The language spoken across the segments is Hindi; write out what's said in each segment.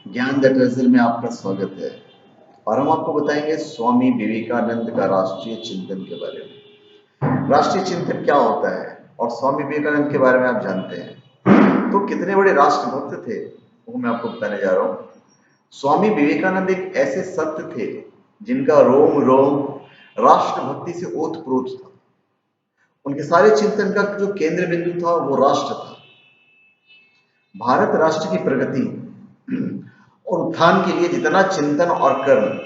ज्ञान द ट्रेजर में आपका स्वागत है। और हम आपको बताएंगे स्वामी विवेकानंद का राष्ट्रीय चिंतन के बारे में। राष्ट्रीय चिंतन क्या होता है और स्वामी विवेकानंद के बारे में आप जानते हैं तो कितने बड़े राष्ट्रभक्त थे वो मैं आपको बताने जा रहा हूँ। स्वामी विवेकानंद एक ऐसे संत थे जिनका रोम रोम राष्ट्रभक्ति से ओतप्रोत था। उनके सारे चिंतन का जो केंद्र बिंदु था वो राष्ट्र था। भारत राष्ट्र की प्रगति और उत्थान के लिए जितना चिंतन और कर्म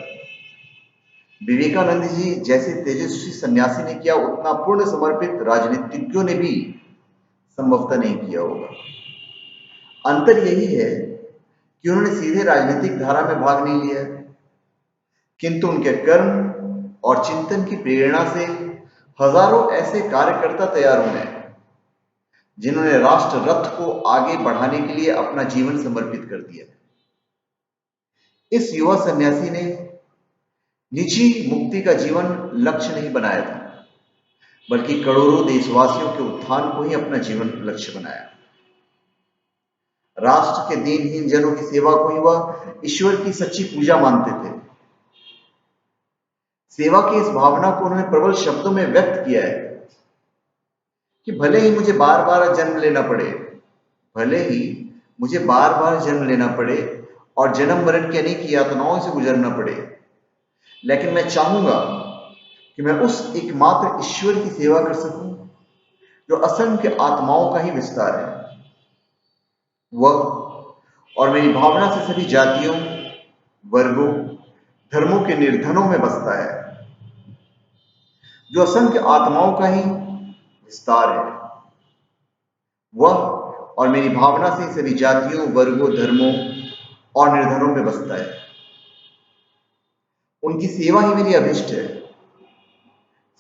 विवेकानंद जी जैसे तेजस्वी सन्यासी ने किया, उतना पूर्ण समर्पित राजनीतिज्ञों ने भी संभवतः नहीं किया होगा। अंतर यही है कि उन्होंने सीधे राजनीतिक धारा में भाग नहीं लिया, किंतु उनके कर्म और चिंतन की प्रेरणा से हजारों ऐसे कार्यकर्ता तैयार हुए हैं जिन्होंने राष्ट्र रथ को आगे बढ़ाने के लिए अपना जीवन समर्पित कर दिया। इस युवा सन्यासी ने निजी मुक्ति का जीवन लक्ष्य नहीं बनाया था, बल्कि करोड़ों देशवासियों के उत्थान को ही अपना जीवन लक्ष्य बनाया। राष्ट्र के दीनहीन जनों की सेवा को ही वह ईश्वर की सच्ची पूजा मानते थे। सेवा की इस भावना को उन्होंने प्रबल शब्दों में व्यक्त किया है कि भले ही मुझे बार बार जन्म लेना पड़े, भले ही मुझे बार बार जन्म लेना पड़े और जन्म मरण की अनेक यातनाओं से गुजरना पड़े, लेकिन मैं चाहूंगा कि मैं उस एकमात्र ईश्वर की सेवा कर सकूं जो असंख्य आत्माओं का ही विस्तार है। वह और मेरी भावना से सभी जातियों, वर्गों, धर्मों के निर्धनों में बसता है, जो असंख्य आत्माओं का ही विस्तार है। वह और मेरी भावना से सभी जातियों, वर्गों, धर्मों और निर्धनों में बसता है। उनकी सेवा ही मेरी अभिष्ट है।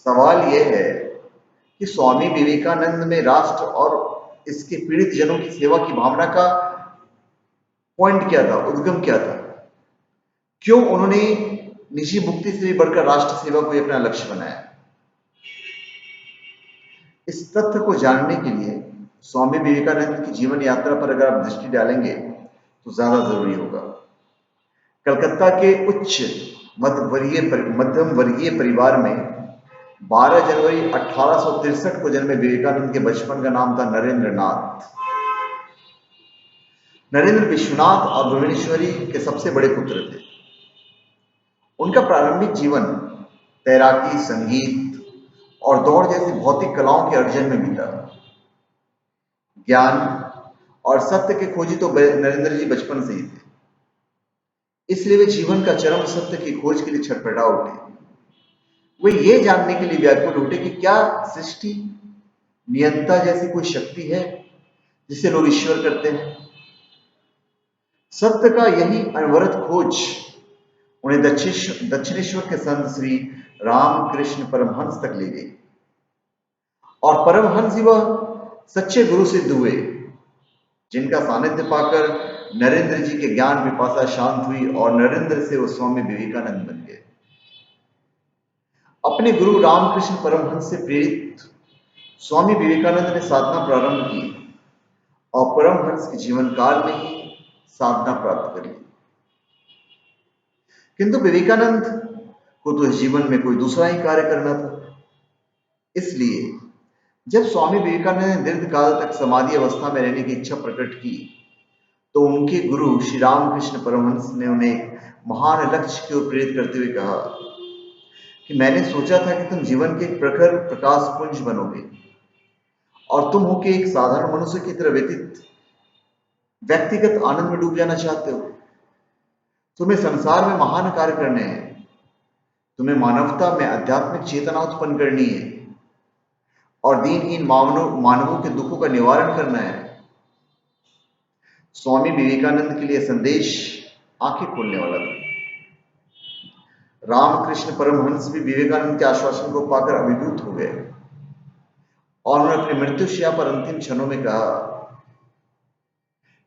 सवाल यह है कि स्वामी विवेकानंद में राष्ट्र और इसके पीड़ित जनों की सेवा की भावना का पॉइंट क्या था, उद्गम क्या था? क्यों उन्होंने निजी मुक्ति से भी बढ़कर राष्ट्र सेवा को अपना लक्ष्य बनाया? इस तथ्य को जानने के लिए स्वामी विवेकानंद की जीवन यात्रा पर अगर आप दृष्टि डालेंगे तो ज्यादा जरूरी होगा। कलकत्ता के उच्च मध्यम वर्गीय परिवार में 12 जनवरी 1863 को जन्मे विवेकानंद के बचपन का नाम था नरेंद्र नाथ। नरेंद्र विश्वनाथ और भुवनेश्वरी के सबसे बड़े पुत्र थे। उनका प्रारंभिक जीवन तैराकी, संगीत और दौड़ जैसी भौतिक कलाओं के अर्जन में बीता। ज्ञान और सत्य के खोजी तो नरेंद्र जी बचपन से ही थे, इसलिए वे जीवन का चरम सत्य की खोज के लिए छटपटा उठे। वे ये जानने के लिए व्याकुल उठे कि क्या सृष्टि नियंता जैसी कोई शक्ति है जिसे लोग ईश्वर करते हैं। सत्य का यही अनवरत खोज उन्हें दक्षिणेश्वर के संत श्री रामकृष्ण परमहंस तक ले गई और परमहंस ही वह सच्चे गुरु सिद्ध हुए जिनका सानिध्य पाकर नरेंद्र जी के ज्ञान पिपासा शांत हुई और नरेंद्र से वो स्वामी विवेकानंद बन गए। अपने गुरु रामकृष्ण परमहंस से प्रेरित स्वामी विवेकानंद ने साधना प्रारंभ की और परमहंस के जीवन काल में ही साधना प्राप्त कर ली। किंतु विवेकानंद को तो इस जीवन में कोई दूसरा ही कार्य करना था। इसलिए जब स्वामी विवेकानंद ने दीर्घ काल तक समाधि अवस्था में रहने की इच्छा प्रकट की तो उनके गुरु श्री रामकृष्ण परमहंस ने उन्हें महान लक्ष्य की ओर प्रेरित करते हुए कहा कि मैंने सोचा था कि तुम जीवन के एक प्रखर प्रकाश पुंज बनोगे और तुम होके एक साधारण मनुष्य की तरह व्यक्तिगत आनंद में डूब जाना चाहते हो। तुम्हें संसार में महान कार्य करने हैं, तुम्हें मानवता में आध्यात्मिक चेतना उत्पन्न करनी है और दीनहीन मानवों के दुखों का निवारण करना है। स्वामी विवेकानंद के लिए संदेश आंखें खोलने वाला था। रामकृष्ण परमहंस भी विवेकानंद के आश्वासन को पाकर अभिभूत हो गए और उन्होंने अपनी मृत्युशैया पर अंतिम क्षणों में कहा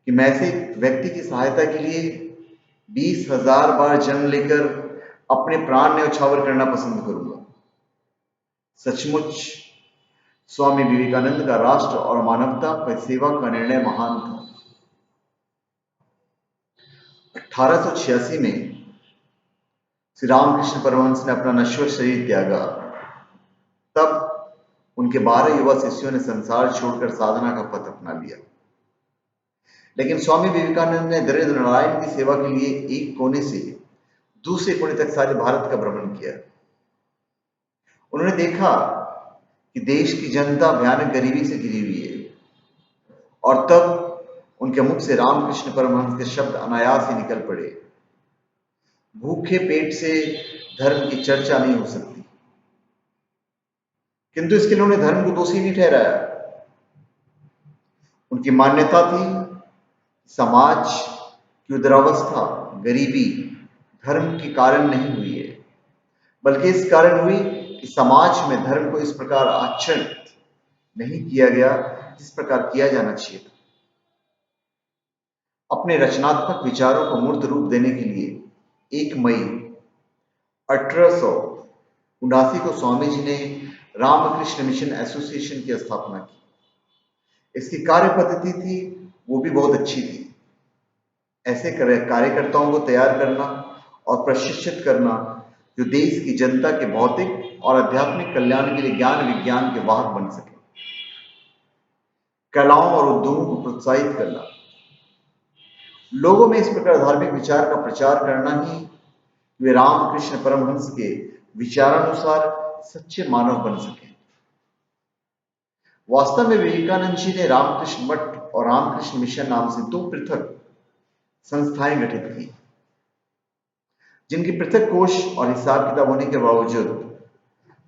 कि मैं ऐसे व्यक्ति की सहायता के लिए 20,000 बार जन्म लेकर अपने प्राण न्यौछावर करना पसंद करूंगा। सचमुच स्वामी विवेकानंद का राष्ट्र और मानवता पर सेवा का निर्णय महान था। 1886 में श्री रामकृष्ण परमहंस ने अपना नश्वर शरीर त्यागा। तब उनके 12 युवा शिष्यों ने संसार छोड़कर साधना का पथ अपना लिया। लेकिन स्वामी विवेकानंद ने दरिद्र नारायण की सेवा के लिए एक कोने से दूसरे कोने तक सारे भारत का भ्रमण किया। उन्होंने देखा कि देश की जनता भयानक गरीबी से घिरी हुई है, और तब उनके मुख से रामकृष्ण परमहंस के शब्द अनायास ही निकल पड़े, भूखे पेट से धर्म की चर्चा नहीं हो सकती। किंतु इसके लिए उन्होंने धर्म को दोषी नहीं ठहराया। उनकी मान्यता थी समाज की उदरावस्था, गरीबी धर्म के कारण नहीं हुई है, बल्कि इस कारण हुई कि समाज में धर्म को इस प्रकार आचरित नहीं किया गया जिस प्रकार किया जाना चाहिए था। अपने रचनात्मक विचारों को मूर्त रूप देने के लिए 1 मई 1879 को स्वामी जी ने रामकृष्ण मिशन एसोसिएशन की स्थापना की। इसकी कार्य पद्धति थी वो भी बहुत अच्छी थी। ऐसे कार्यकर्ताओं को तैयार करना और प्रशिक्षित करना जो देश की जनता के भौतिक और आध्यात्मिक कल्याण के लिए ज्ञान विज्ञान के वाहक बन सके। कलाओं और उद्योगों को प्रोत्साहित करना, लोगों में इस प्रकार धार्मिक विचार का प्रचार करना ही वे रामकृष्ण परमहंस के विचारानुसार सच्चे मानव बन सके। वास्तव में विवेकानंद जी ने रामकृष्ण मठ और रामकृष्ण मिशन नाम से 2 पृथक संस्थाएं गठित की, जिनकी पृथक कोष और हिसाब किताब होने के बावजूद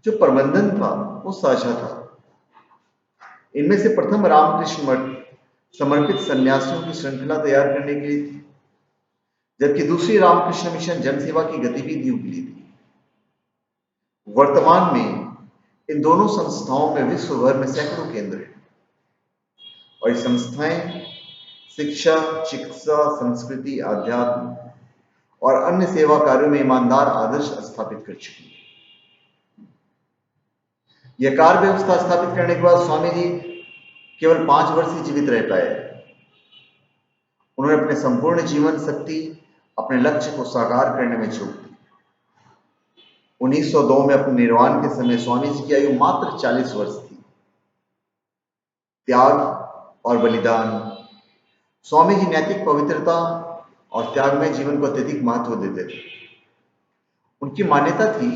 जो प्रबंधन था वो साझा था। इनमें से प्रथम रामकृष्ण मठ समर्पित सन्यासियों की श्रृंखला तैयार करने के लिए थी, जबकि दूसरी रामकृष्ण मिशन जनसेवा की गतिविधियों के लिए थी। वर्तमान में इन दोनों संस्थाओं में विश्व भर में सैकड़ों केंद्र हैं, और ये संस्थाएं शिक्षा, चिकित्सा, संस्कृति, अध्यात्म और अन्य सेवा कार्यों में ईमानदार आदर्श स्थापित कर चुकी है। यह कार्य व्यवस्था स्थापित करने के बाद स्वामी जी केवल 5 वर्ष ही जीवित रह पाए। उन्होंने अपने संपूर्ण जीवन शक्ति अपने लक्ष्य को साकार करने में झोंक दी। 1902 में अपने निर्वाण के समय स्वामी जी की आयु मात्र 40 वर्ष थी। त्याग और बलिदान, स्वामी जी नैतिक पवित्रता और त्यागमय जीवन को अत्यधिक महत्व देते थे। उनकी मान्यता थी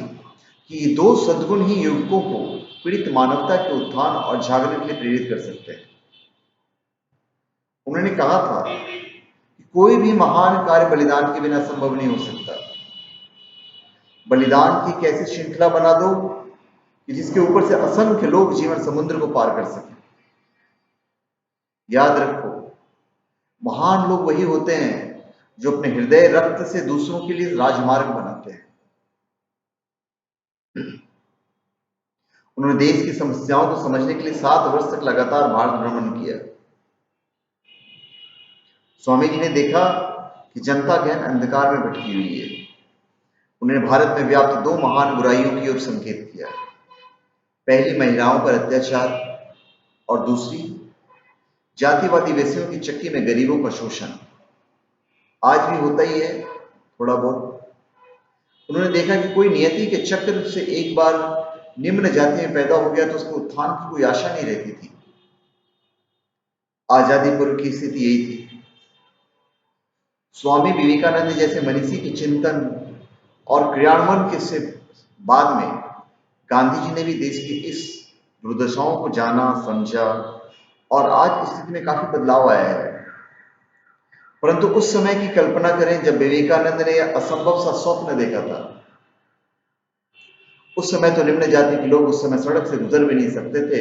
कि ये 2 सद्गुण ही युवकों को पीड़ित मानवता के उत्थान और जागरण के लिए प्रेरित कर सकते हैं। उन्होंने कहा था कि कोई भी महान कार्य बलिदान के बिना संभव नहीं हो सकता। बलिदान की एक ऐसी श्रृंखला बना दो कि जिसके ऊपर से असंख्य लोग जीवन समुद्र को पार कर सकें। याद रखो, महान लोग वही होते हैं जो अपने हृदय रक्त से दूसरों के लिए राजमार्ग बनाते हैं। उन्होंने देश की समस्याओं को समझने के लिए 7 वर्ष तक लगातार भारत भ्रमण किया। स्वामी जी ने देखा कि जनता गहन अंधकार में भटकी हुई है। उन्होंने भारत में व्याप्त 2 महान बुराइयों की ओर संकेत किया। पहली, महिलाओं पर अत्याचार, और दूसरी, जातिवादी वेश्यों की चक्की में गरीबों का शोषण। आज भी होता ही है थोड़ा बहुत। उन्होंने देखा कि कोई नियति के चक्र से एक बार निम्न जाति में पैदा हो गया तो उसको उत्थान की कोई आशा नहीं रहती थी। आजादी पूर्व की स्थिति यही थी। स्वामी विवेकानंद जैसे मनीषी के चिंतन और क्रियान्वयन के से बाद में गांधी जी ने भी देश की इस दुर्दशाओं को जाना, समझा, और आज स्थिति में काफी बदलाव आया है। परंतु उस समय की कल्पना करें जब विवेकानंद ने यह असंभव सा स्वप्न देखा था। उस समय तो निम्न जाति के लोग उस समय सड़क से गुजर भी नहीं सकते थे,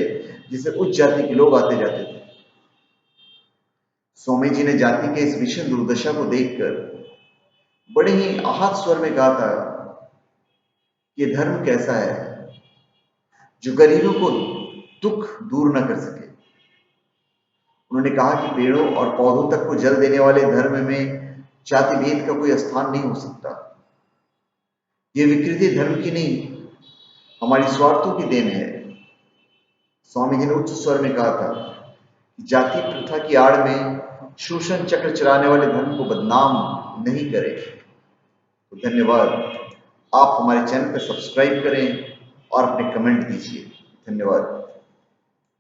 जिससे उच्च जाति के लोग आते जाते थे। स्वामी जी ने जाति के इस भीषण दुर्दशा को देखकर बड़े ही आहत स्वर में कहा था कि धर्म कैसा है जो गरीबों को दुख दूर न कर सके। उन्होंने कहा कि पेड़ों और पौधों तक को जल देने वाले धर्म में जाति भेद का कोई स्थान नहीं हो सकता। ये विकृति धर्म की नहीं, हमारी स्वार्थों की देन है। स्वामी जी ने उच्च स्वर में कहा था कि जाति प्रथा की आड़ में शोषण चक्र चलाने वाले धर्म को बदनाम नहीं करें। तो धन्यवाद। आप हमारे चैनल पर सब्सक्राइब करें और अपने कमेंट दीजिए। धन्यवाद।